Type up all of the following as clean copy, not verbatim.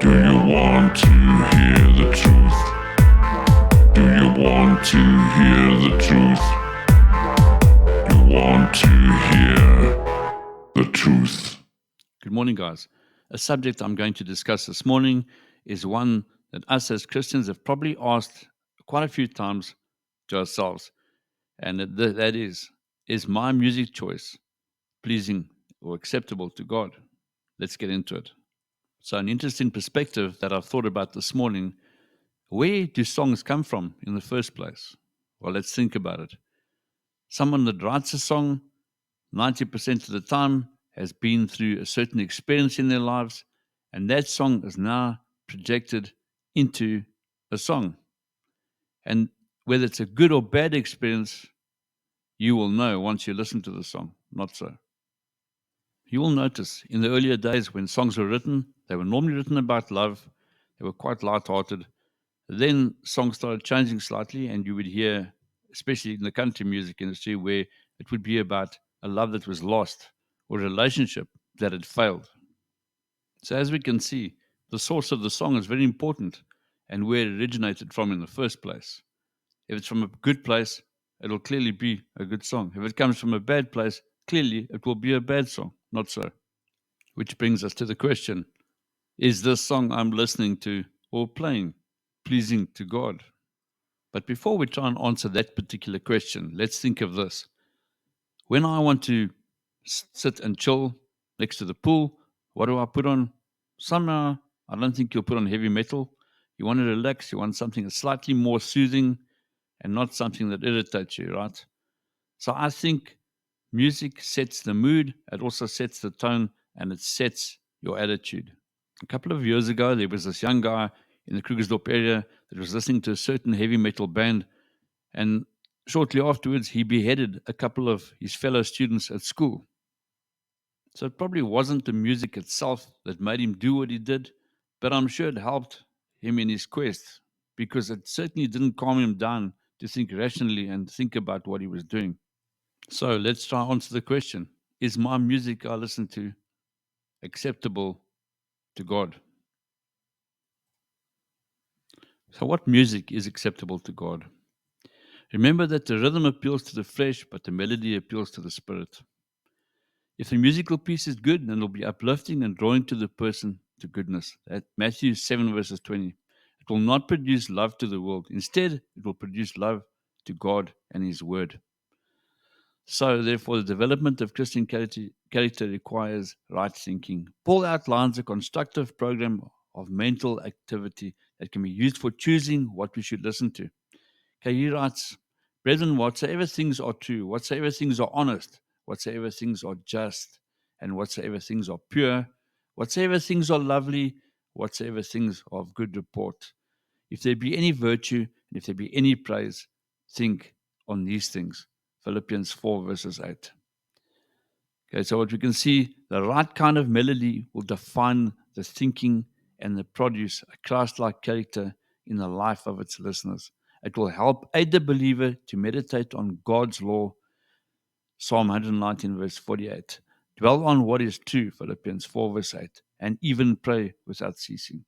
Do you want to hear the truth? Do you want to hear the truth? You want to hear the truth? Good morning, guys. A subject I'm going to discuss this morning is one that us as Christians have probably asked quite a few times to ourselves. And that is my music choice pleasing or acceptable to God? Let's get into it. So, an interesting perspective that I've thought about this morning, where do songs come from in the first place? Well, let's think about it. Someone that writes a song 90% of the time has been through a certain experience in their lives, and that song is now projected into a song. And whether it's a good or bad experience, you will know once you listen to the song. Not so. You will notice in the earlier days when songs were written, they were normally written about love. They were quite light-hearted. Then songs started changing slightly, and you would hear, especially in the country music industry, where it would be about a love that was lost or a relationship that had failed. So as we can see, the source of the song is very important and where it originated from in the first place. If it's from a good place, it'll clearly be a good song. If it comes from a bad place, clearly it will be a bad song. Not so. Which brings us to the question, is this song I'm listening to or playing pleasing to God? But before we try and answer that particular question, let's think of this. When I want to sit and chill next to the pool, what do I put on? Somehow, I don't think you'll put on heavy metal. You want to relax. You want something that's slightly more soothing and not something that irritates you, right? So I think music sets the mood. It also sets the tone and it sets your attitude. A couple of years ago, there was this young guy in the Krugersdorp area that was listening to a certain heavy metal band, and shortly afterwards, he beheaded a couple of his fellow students at school. So it probably wasn't the music itself that made him do what he did, but I'm sure it helped him in his quest, because it certainly didn't calm him down to think rationally and think about what he was doing. So let's try and answer the question. Is my music I listen to acceptable to God? So what music is acceptable to God? Remember that the rhythm appeals to the flesh, but the melody appeals to the spirit. If the musical piece is good, then it'll be uplifting and drawing to the person to goodness. That Matthew 7 verses 20. It will not produce love to the world. Instead, it will produce love to God and His Word. So, therefore, the development of Christian character requires right thinking. Paul outlines a constructive program of mental activity that can be used for choosing what we should listen to. Okay, he writes, brethren, whatsoever things are true, whatsoever things are honest, whatsoever things are just, and whatsoever things are pure, whatsoever things are lovely, whatsoever things are of good report. If there be any virtue, and if there be any praise, think on these things. Philippians 4 verses 8. Okay, so what we can see, the right kind of melody will define the thinking and the produce a Christ-like character in the life of its listeners. It will help aid the believer to meditate on God's law, Psalm 119 verse 48. Dwell on what is true, Philippians 4 verse 8, and even pray without ceasing.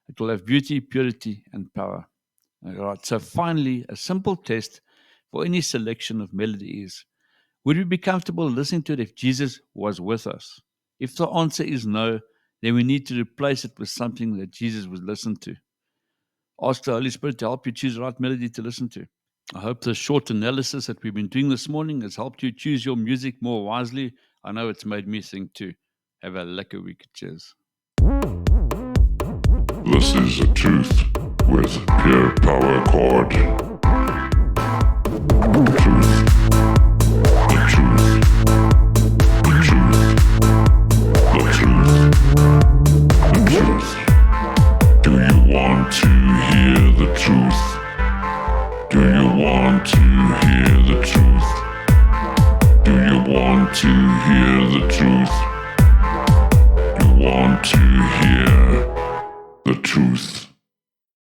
It will have beauty, purity, and power. All right, so finally, a simple test for any selection of melody is, would we be comfortable listening to it if Jesus was with us? If the answer is no, then we need to replace it with something that Jesus would listen to. Ask the Holy Spirit to help you choose the right melody to listen to. I hope this short analysis that we've been doing this morning has helped you choose your music more wisely. I know it's made me think too. Have a lekker week. Cheers. This is the truth with Pure Power Chord. The truth. The truth. The truth. The truth. The truth. Do you want to hear the truth? Do you want to hear the truth? Do you want to hear the truth? You want to hear the truth.